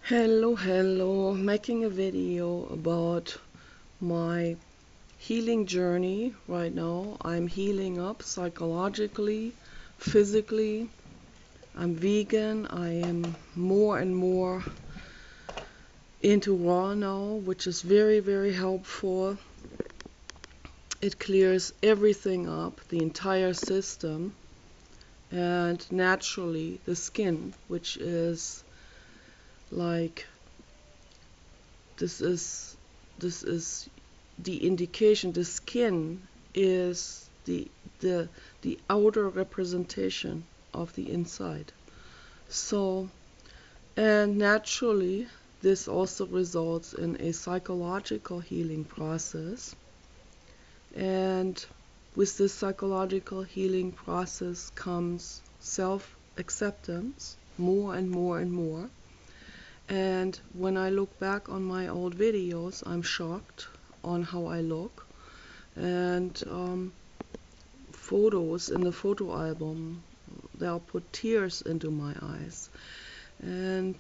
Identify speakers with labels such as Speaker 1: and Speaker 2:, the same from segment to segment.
Speaker 1: Hello, making a video about my healing journey right now. I'm healing up psychologically, physically. I'm vegan. I am more and more into raw now, which is very helpful. It clears everything up, the entire system, and naturally the skin, which is like this is the indication. The skin is the outer representation of the inside. So, and naturally this also results in a psychological healing process, and with this psychological healing process comes self-acceptance, more and more. And when I look back on my old videos, I'm shocked on how I look. And photos in the photo album, they'll put tears into my eyes. And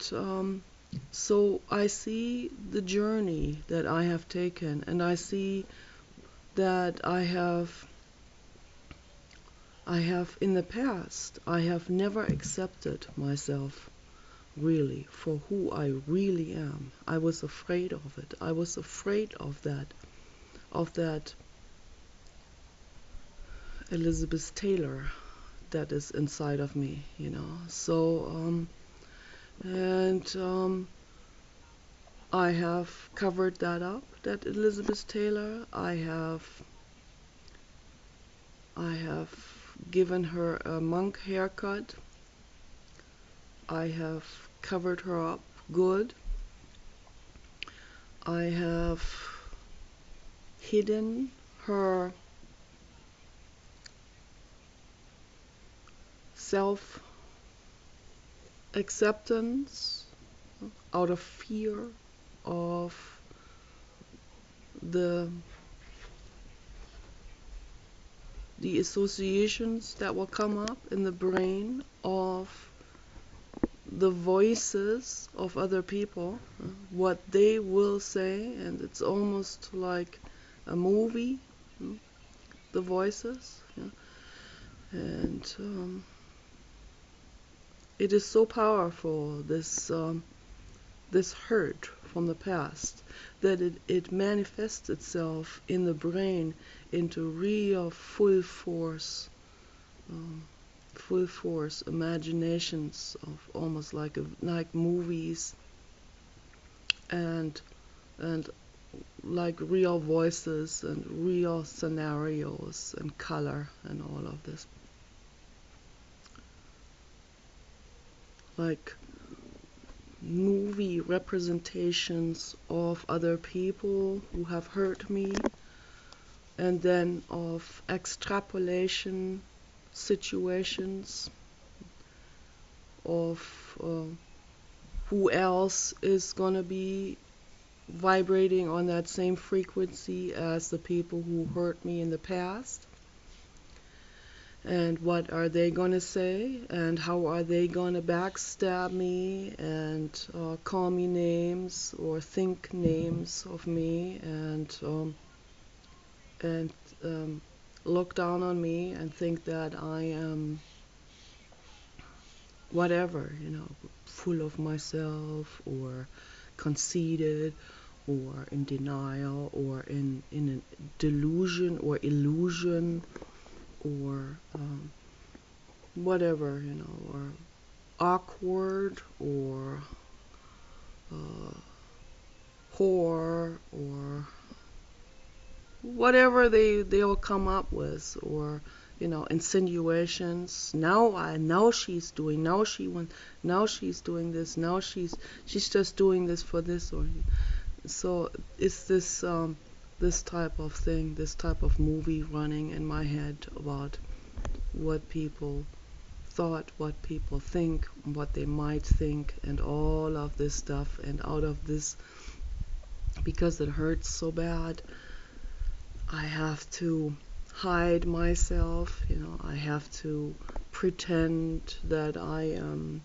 Speaker 1: so I see the journey that I have taken, and I see that I have in the past, I have never accepted myself really for who I really am. I was afraid of it. I was afraid of that Elizabeth Taylor that is inside of me, you know. So and I have covered that up, that Elizabeth Taylor. I have given her a monk haircut. I have covered her up good. I have hidden her self-acceptance out of fear of the associations that will come up in the brain of the voices of other people, what they will say, and it's almost like a movie, the voices, yeah. And it is so powerful, this hurt from the past, that it manifests itself in the brain into real full force imaginations of almost like movies, and like real voices and real scenarios and color and all of this, like movie representations of other people who have hurt me, and then of extrapolation situations of who else is gonna be vibrating on that same frequency as the people who hurt me in the past, and what are they gonna say, and how are they gonna backstab me, and call me names or think names of me, and look down on me and think that I am whatever, you know, full of myself, or conceited, or in denial, or in a delusion or illusion, or whatever, you know, or awkward, or whore, or whatever they'll come up with, or you know, insinuations. Now she's doing, now she's doing this, now she's just doing this for this, or so it's this type of thing, this type of movie running in my head about what people thought, what people think, what they might think, and all of this stuff. And out of this, because it hurts so bad, I have to hide myself, you know, I have to pretend that I am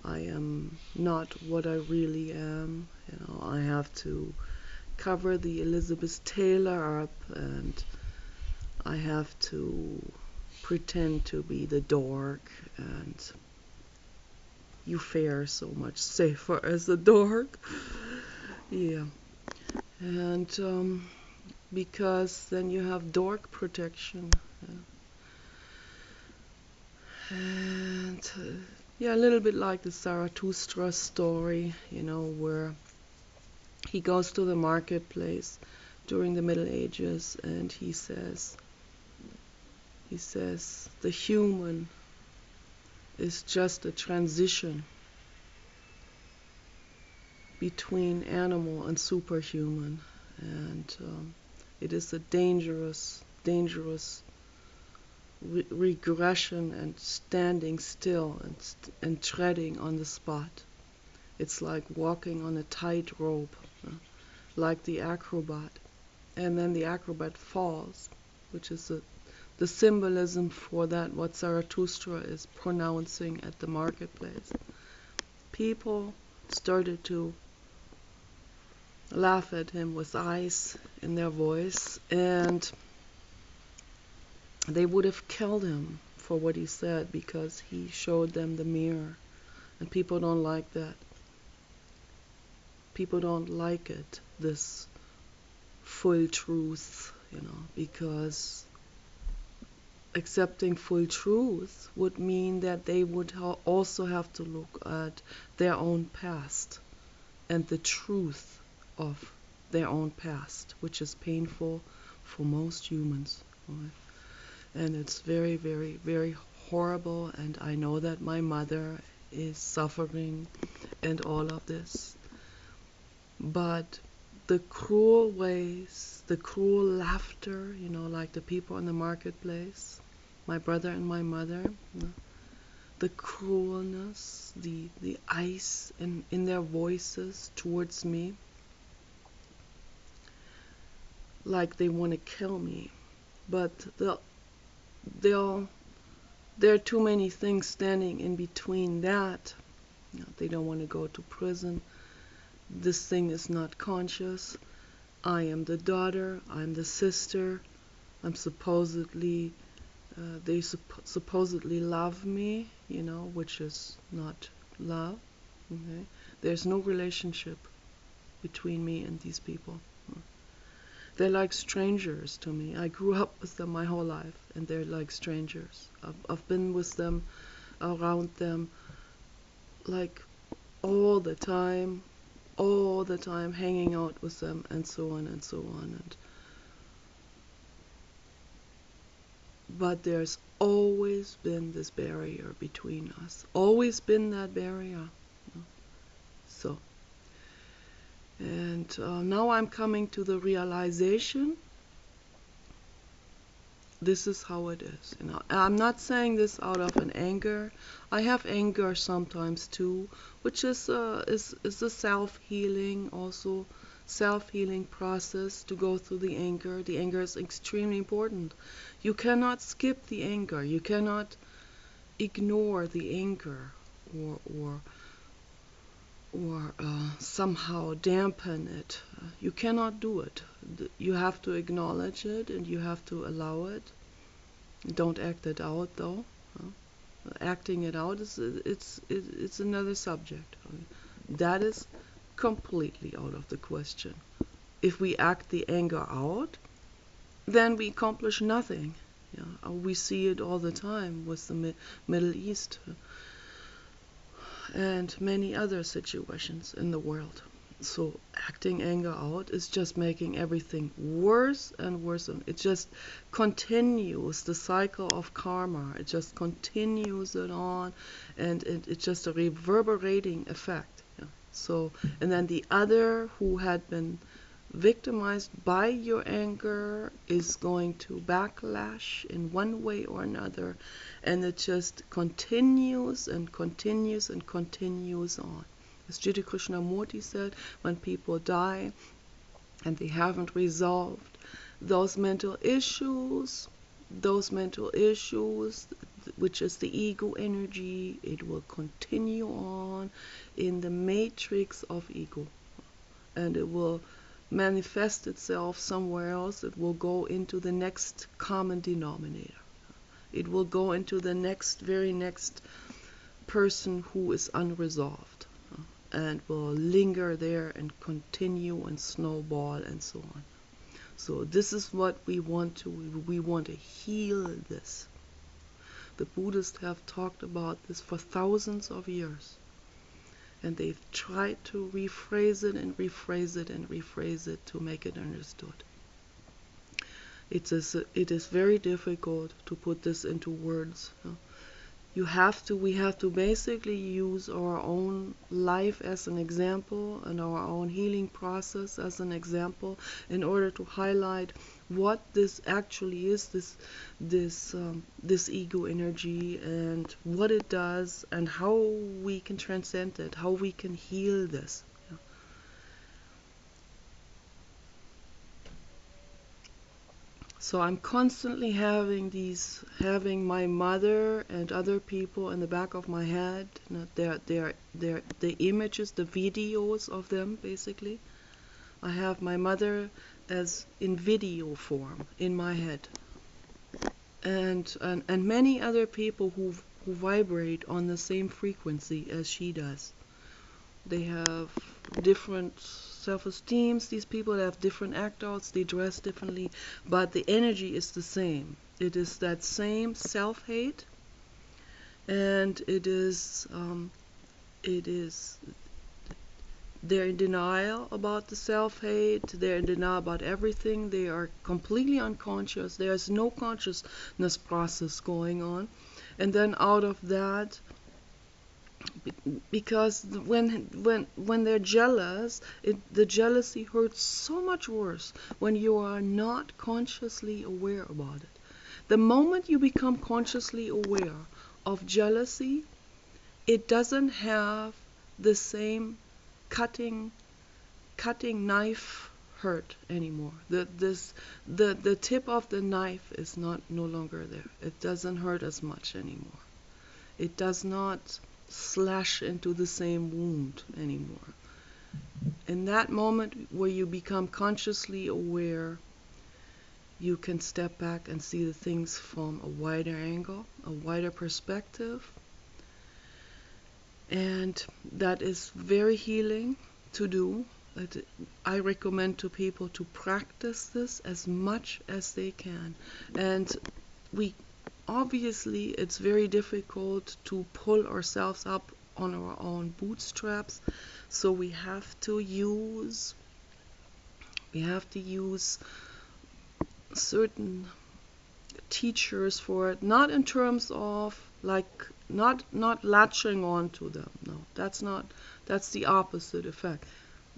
Speaker 1: I am not what I really am. I have to cover the Elizabeth Taylor up, and I have to pretend to be the dork, and you fare so much safer as a dork. Yeah. And because then you have dork protection. And yeah, a little bit like the Zarathustra story, where he goes to the marketplace during the Middle Ages, and he says, the human is just a transition between animal and superhuman, and it is a dangerous regression and standing still and treading on the spot. It's like walking on a tightrope, like the acrobat, and then the acrobat falls, which is the symbolism for that what Zarathustra is pronouncing at the marketplace. People started to laugh at him with ice in their voice, and they would have killed him for what he said because he showed them the mirror. And people don't like that. People don't like it, this full truth, because accepting full truth would mean that they would also have to look at their own past and the truth of their own past, which is painful for most humans. Right? And it's very, very, very horrible, and I know that my mother is suffering and all of this. But the cruel ways, the cruel laughter, like the people in the marketplace, my brother and my mother, the cruelness, the ice in their voices towards me, like they want to kill me. But there are too many things standing in between that. They don't want to go to prison. This thing is not conscious. I am the daughter. I'm the sister. I'm supposedly, they supposedly love me, which is not love. Okay? There's no relationship between me and these people. They're like strangers to me. I grew up with them my whole life, and they're like strangers. I've been with them, around them, like all the time, hanging out with them, and so on and so on. But there's always been this barrier between us. Always been that barrier. So. And now I'm coming to the realization, this is how it is. I'm not saying this out of an anger. I have anger sometimes too, which is a self-healing, also self-healing process to go through the anger. The anger is extremely important. You cannot skip the anger. You cannot ignore the anger or somehow dampen it. You cannot do it. You have to acknowledge it and you have to allow it. Don't act it out though. Acting it out it's another subject. That is completely out of the question. If we act the anger out, then we accomplish nothing. We see it all the time with the Middle East. And many other situations in the world. So acting anger out is just making everything worse and worse. It just continues the cycle of karma. It just continues it on, and it's just a reverberating effect. So, and then the other who had been victimized by your anger is going to backlash in one way or another, and it just continues and continues and continues on. As Jiddu Krishnamurti said, when people die and they haven't resolved those mental issues, which is the ego energy, it will continue on in the matrix of ego, and it will manifest itself somewhere else. It will go into the next common denominator. It will go into the very next person who is unresolved, and will linger there and continue and snowball and so on. So this is what we want to heal this. The Buddhists have talked about this for thousands of years, and they've tried to rephrase it and rephrase it and rephrase it to make it understood. It is very difficult to put this into words. We have to basically use our own life as an example and our own healing process as an example in order to highlight what this actually is, this ego energy, and what it does, and how we can transcend it, how we can heal this. So I'm constantly having my mother and other people in the back of my head. The images, the videos of them, basically. I have my mother as in video form in my head, and many other people who vibrate on the same frequency as she does. They have different self-esteems. These people have different act-outs. They dress differently, but the energy is the same. It is that same self-hate, and it is they're in denial about the self-hate. They're in denial about everything. They are completely unconscious. There's no consciousness process going on, and then out of that, because when they're jealous, the jealousy hurts so much worse when you are not consciously aware about it. The moment you become consciously aware of jealousy, it doesn't have the same cutting knife hurt anymore. The tip of the knife is no longer there. It doesn't hurt as much anymore. It does not slash into the same wound anymore. In that moment where you become consciously aware, you can step back and see the things from a wider angle, a wider perspective, and that is very healing to do. I recommend to people to practice this as much as they can. And obviously it's very difficult to pull ourselves up on our own bootstraps, so we have to use certain teachers for it, not in terms of not latching on to them. No, that's the opposite effect.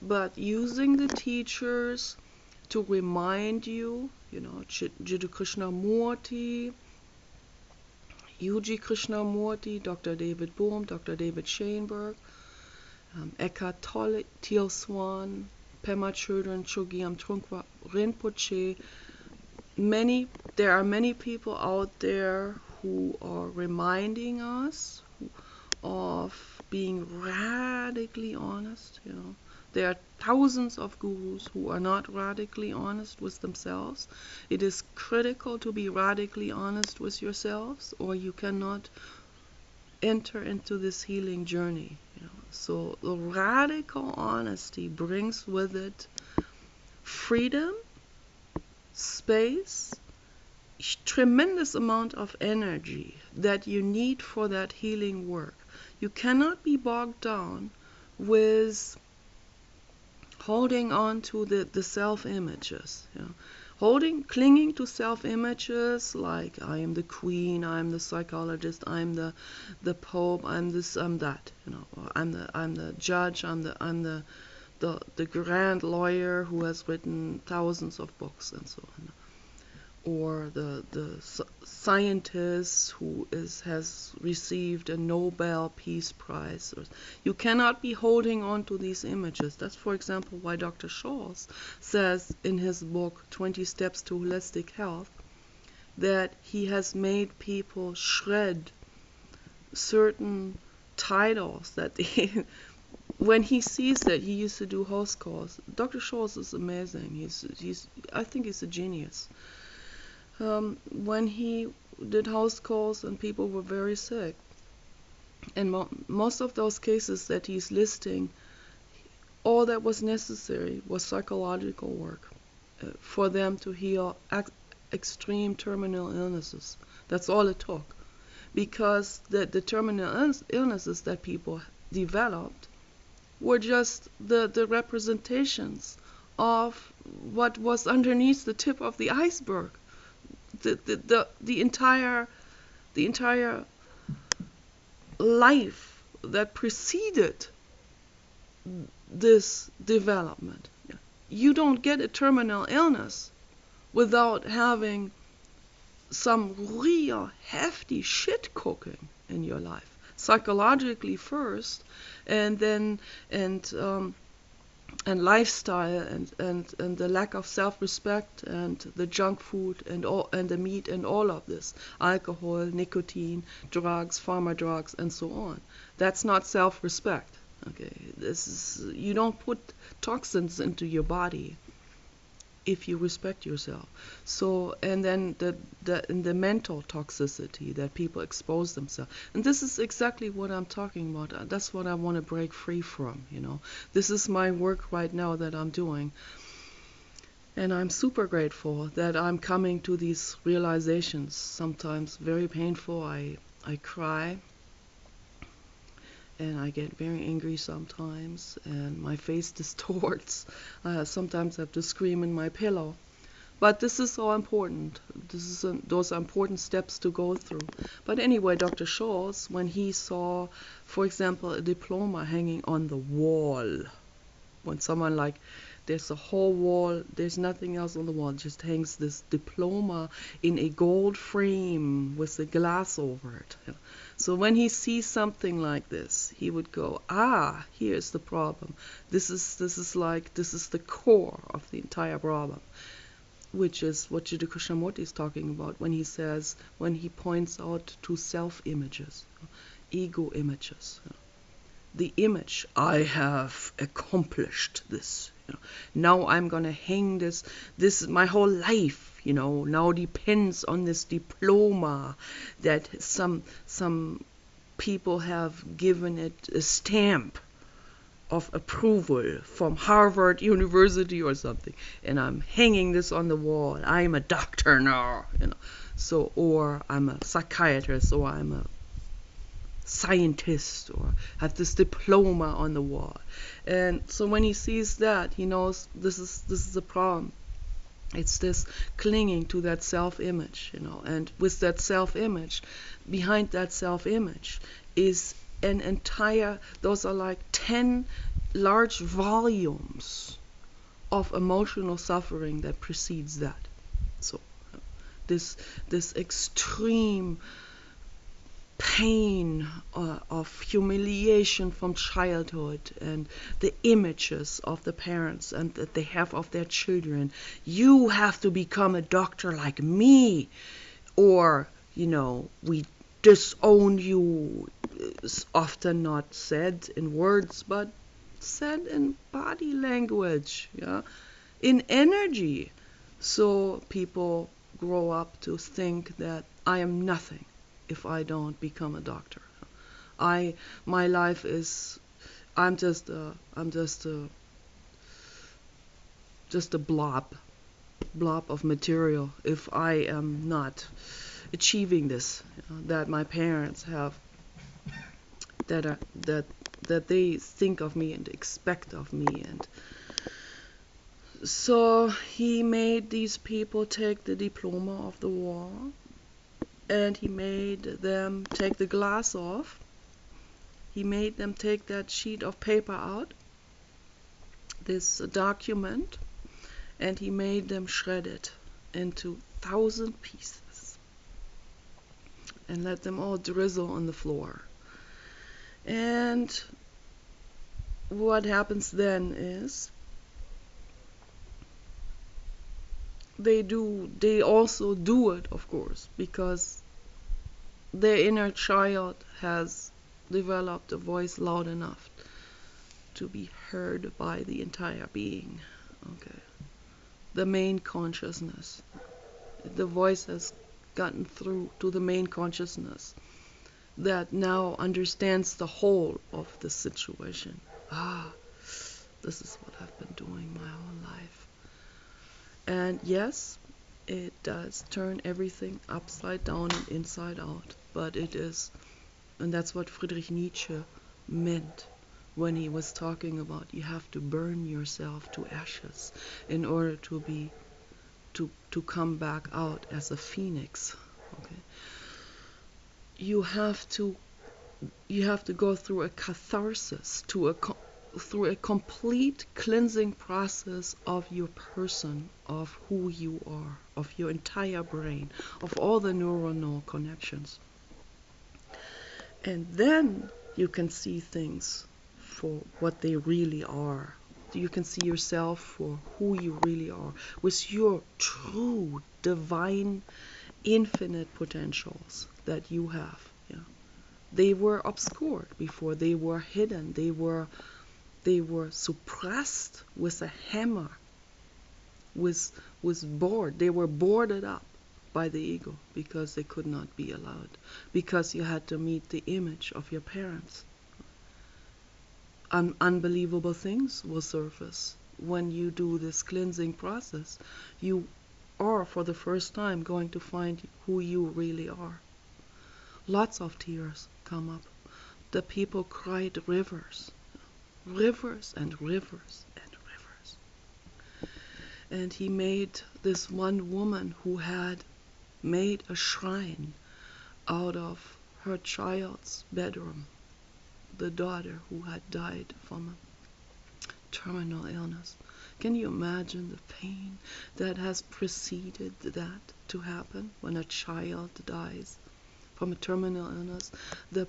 Speaker 1: But using the teachers to remind you, Jiddu Krishnamurti, Yuji Krishnamurti, Dr. David Bohm, Dr. David Shainberg, Eckhart Tolle, Teal Swan, Pema Chodron, Chogyam Trungpa Rinpoche. There are many people out there who are reminding us of being radically honest. There are thousands of gurus who are not radically honest with themselves. It is critical to be radically honest with yourselves, or you cannot enter into this healing journey. So the radical honesty brings with it freedom, space, tremendous amount of energy that you need for that healing work. You cannot be bogged down with holding on to the self-images, clinging to self-images like I am the queen, I'm the psychologist, I'm the pope, I'm this, I'm that, I'm the judge, I'm the grand lawyer who has written thousands of books and so on, or the scientist who has received a Nobel Peace Prize. You cannot be holding on to these images. That's, for example, why Dr. Scholes says in his book 20 Steps to Holistic Health, that he has made people shred certain titles that they, when he sees that, he used to do host calls. Dr. Scholl's is amazing. I think he's a genius. When he did house calls and people were very sick, and most of those cases that he's listing, all that was necessary was psychological work for them to heal extreme terminal illnesses. That's all it took. Because the terminal illnesses that people developed were just the representations of what was underneath the tip of the iceberg. The entire life that preceded this development. You don't get a terminal illness without having some real hefty shit cooking in your life, psychologically first, and then and lifestyle and the lack of self-respect and the junk food and all and the meat and all of this, alcohol, nicotine, drugs, pharma drugs, and so on. That's not self-respect. Okay, this is, you don't put toxins into your body if you respect yourself. So, and then the mental toxicity that people expose themselves. And this is exactly what I'm talking about. That's what I want to break free from, you know. This is my work right now that I'm doing. And I'm super grateful that I'm coming to these realizations. Sometimes very painful. I cry. And I get very angry sometimes, and my face distorts. Sometimes I have to scream in my pillow. But this is so important. Those are important steps to go through. But anyway, Dr. Scholl's, when he saw, for example, a diploma hanging on the wall, when someone like, there's a whole wall, there's nothing else on the wall, just hangs this diploma in a gold frame with a glass over it. So when he sees something like this, he would go, here's the problem. This is the core of the entire problem, which is what Jiddu Krishnamurti is talking about when he points out to self-images, ego images. The image, I have accomplished this. Now I'm gonna hang this my whole life, now depends on this diploma that some people have given it a stamp of approval from Harvard University or something, and I'm hanging this on the wall. I'm a doctor now, So, or I'm a psychiatrist, or I'm a scientist, or have this diploma on the wall. And so when he sees that, he knows this is a problem. It's this clinging to that self-image, and with that self-image, behind that self-image is an entire, those are like 10 large volumes of emotional suffering that precedes that. So this extreme pain of humiliation from childhood, and the images of the parents and that they have of their children. You have to become a doctor like me, or we disown you. Is often not said in words, but said in body language, in energy. So people grow up to think that I am nothing if I don't become a doctor. My life is, I'm just a blob of material if I am not achieving this, that my parents have, that they think of me and expect of me. And so he made these people take the diploma off the wall, and he made them take the glass off. He made them take that sheet of paper out, this document, and he made them shred it into 1,000 pieces and let them all drizzle on the floor. And what happens then is they also do it, of course, because their inner child has developed a voice loud enough to be heard by the entire being. Okay. The main consciousness. The voice has gotten through to the main consciousness that now understands the whole of the situation. Ah, this is what I've been doing my whole life. And yes, it does turn everything upside down and inside out. But it is, and that's what Friedrich Nietzsche meant when he was talking about you have to burn yourself to ashes in order to come back out as a phoenix. Okay? You have to go through a catharsis, through a complete cleansing process of your person, of who you are, of your entire brain, of all the neuronal connections. And then you can see things for what they really are. You can see yourself for who you really are, with your true, divine, infinite potentials that you have. Yeah. They were obscured before. They were hidden. They were suppressed with a hammer, was bored. They were boarded up by the ego because they could not be allowed, because you had to meet the image of your parents. Unbelievable things will surface when you do this cleansing process. You are for the first time going to find who you really are. Lots of tears come up. The people cried rivers, rivers and rivers and rivers. And he made this one woman who had made a shrine out of her child's bedroom, the daughter who had died from a terminal illness. Can you imagine the pain that has preceded that to happen when a child dies from a terminal illness? The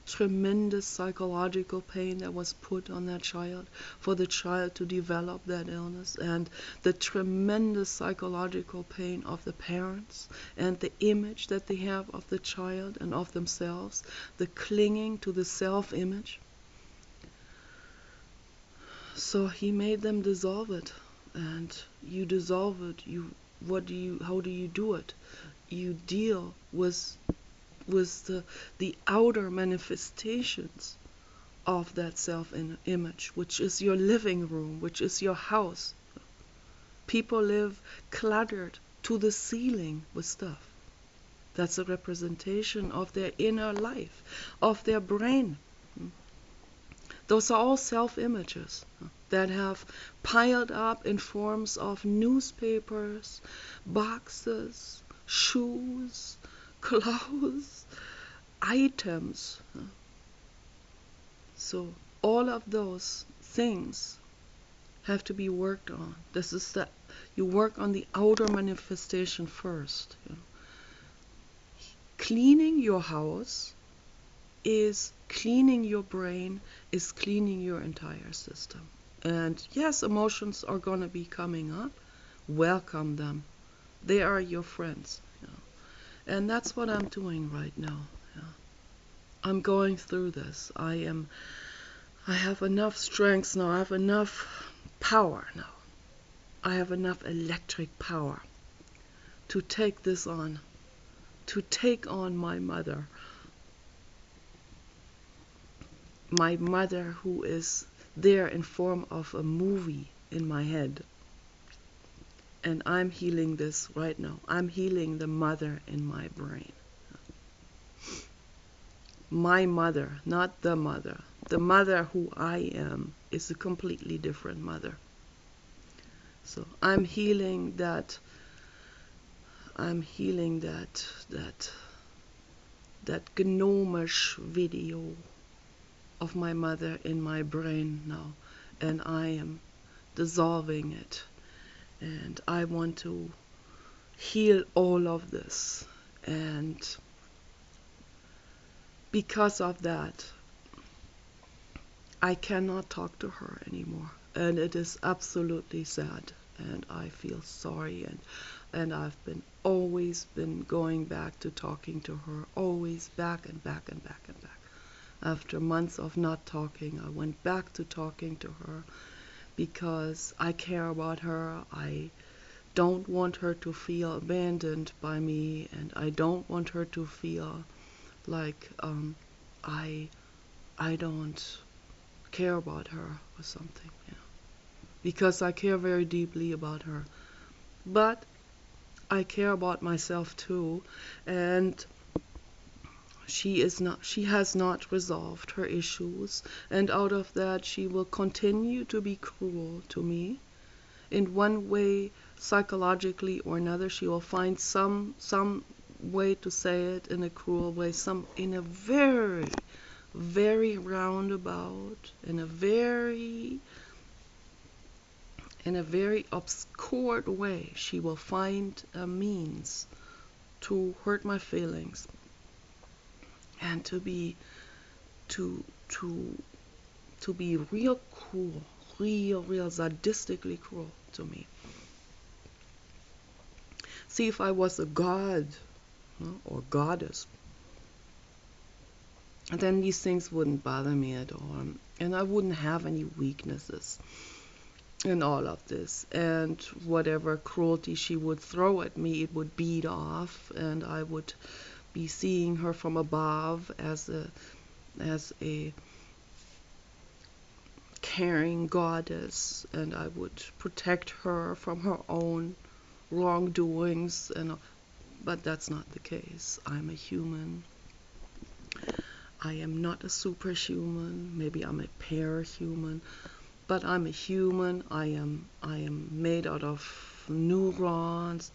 Speaker 1: tremendous psychological pain that was put on that child for the child to develop that illness, and the tremendous psychological pain of the parents and the image that they have of the child and of themselves, the clinging to the self-image. So he made them dissolve it, and you dissolve it. How do you do it? You deal with the outer manifestations of that self-image, which is your living room, which is your house. People live cluttered to the ceiling with stuff. That's a representation of their inner life, of their brain. Those are all self-images that have piled up in forms of newspapers, boxes, shoes, clothes, items. So all of those things have to be worked on. This is you work on the outer manifestation first. Cleaning your house is cleaning your brain, is cleaning your entire system. And yes, emotions are going to be coming up. Welcome them. They are your friends. And that's what I'm doing right now. I'm going through this. I have enough strength now. I have enough power now. I have enough electric power to take this on, to take on my mother. My mother, who is there in form of a movie in my head. And I'm healing this right now. I'm healing the mother in my brain. My mother, not the mother. The mother who I am is a completely different mother. So I'm healing that gnomish video of my mother in my brain now, and I am dissolving it. And I want to heal all of this. And because of that, I cannot talk to her anymore. And it is absolutely sad. and I feel sorry, and I've been always been going back to talking to her, always back and back and back and back. After months of not talking, I went back to talking to her because I care about her. I don't want her to feel abandoned by me, and I don't want her to feel like I don't care about her or something, because I care very deeply about her. But I care about myself too, and she has not resolved her issues, and out of that she will continue to be cruel to me in one way, psychologically or another. She will find some way to say it in a cruel way, some in a very, very roundabout, in a very obscure way. She will find a means to hurt my feelings and to be real cruel, real sadistically cruel to me. See, if I was a god, or goddess, then these things wouldn't bother me at all, and I wouldn't have any weaknesses in all of this, and whatever cruelty she would throw at me, it would beat off, and I would be seeing her from above as a caring goddess, and I would protect her from her own wrongdoings, but that's not the case. I'm a human. I am not a superhuman. Maybe I'm a parahuman, but I'm a human. I am made out of neurons.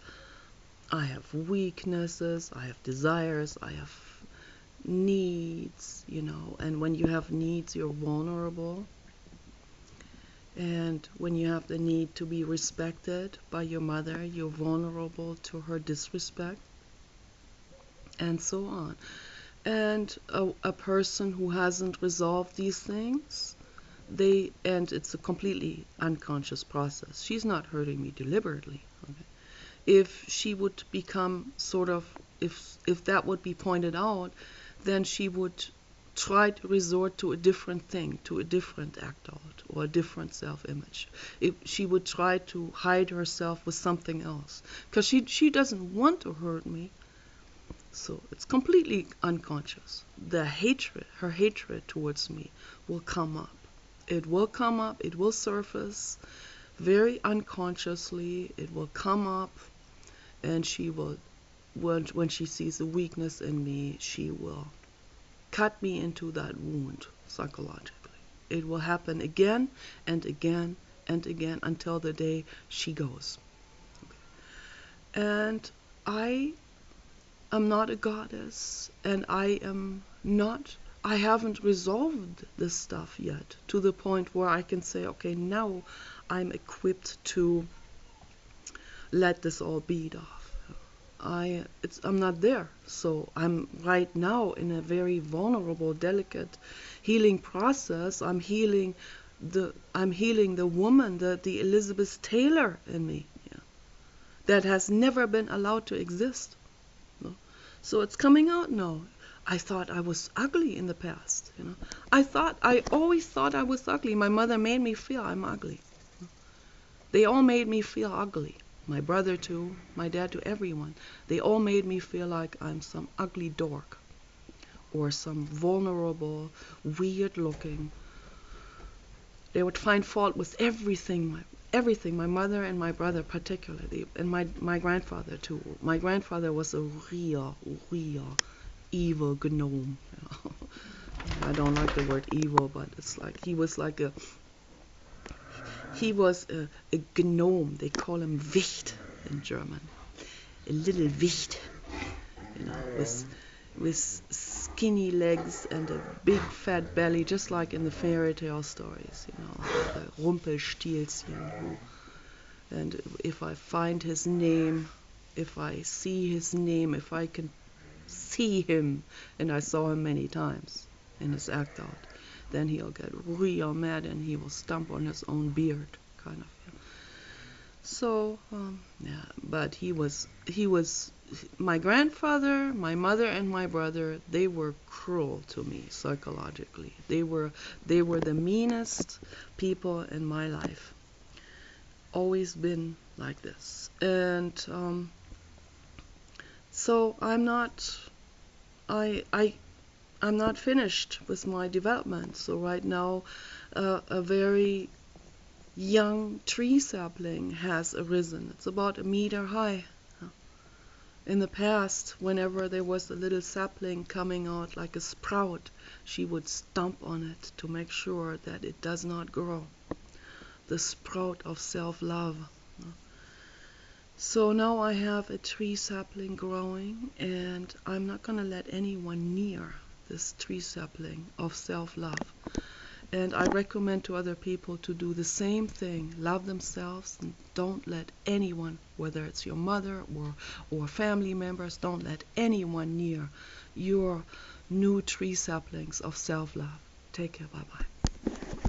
Speaker 1: I have weaknesses. I have desires. I have needs, and when you have needs, you're vulnerable. And when you have the need to be respected by your mother, you're vulnerable to her disrespect, and so on. And a person who hasn't resolved these things, and it's a completely unconscious process. She's not hurting me deliberately. Okay? If she would become if that would be pointed out, then she would try to resort to a different thing, to a different act out, or a different self-image. She would try to hide herself with something else, because she doesn't want to hurt me. So it's completely unconscious. Her hatred towards me will come up. It will come up, it will surface very unconsciously. It will come up, and she will, when she sees a weakness in me, she will cut me into that wound psychologically. It will happen again and again and again until the day she goes. And I am not a goddess, and I haven't resolved this stuff yet to the point where I can say, okay, now I'm equipped to let this all beat off. I'm not there. So I'm right now in a very vulnerable, delicate healing process. I'm healing the woman, the Elizabeth Taylor in me, that has never been allowed to exist. So it's coming out now. I thought I was ugly in the past. I always thought I was ugly. My mother made me feel I'm ugly. They all made me feel ugly. My brother too, my dad too, everyone. They all made me feel like I'm some ugly dork, or some vulnerable, weird looking. They would find fault with everything, my mother and my brother particularly, and my grandfather too. My grandfather was a real evil gnome. I don't like the word evil, but it's like he was a gnome. They call him Wicht in German. A little Wicht, with skinny legs and a big fat belly, just like in the fairy tale stories, the Rumpelstilzchen. And if I find his name, if I see his name, if I can see him, and I saw him many times in his act out, then he'll get real mad and he will stomp on his own beard, kind of. So, yeah, but he was, my grandfather, my mother, and my brother, they were cruel to me psychologically. They were the meanest people in my life. Always been like this. And so I, I, I'm not finished with my development. So right now, a very young tree sapling has arisen. It's about a meter high. In the past, whenever there was a little sapling coming out like a sprout, she would stomp on it to make sure that it does not grow. The sprout of self-love. So now I have a tree sapling growing, and I'm not going to let anyone near this tree sapling of self-love. And I recommend to other people to do the same thing. Love themselves and don't let anyone, whether it's your mother or family members, don't let anyone near your new tree saplings of self-love. Take care. Bye-bye.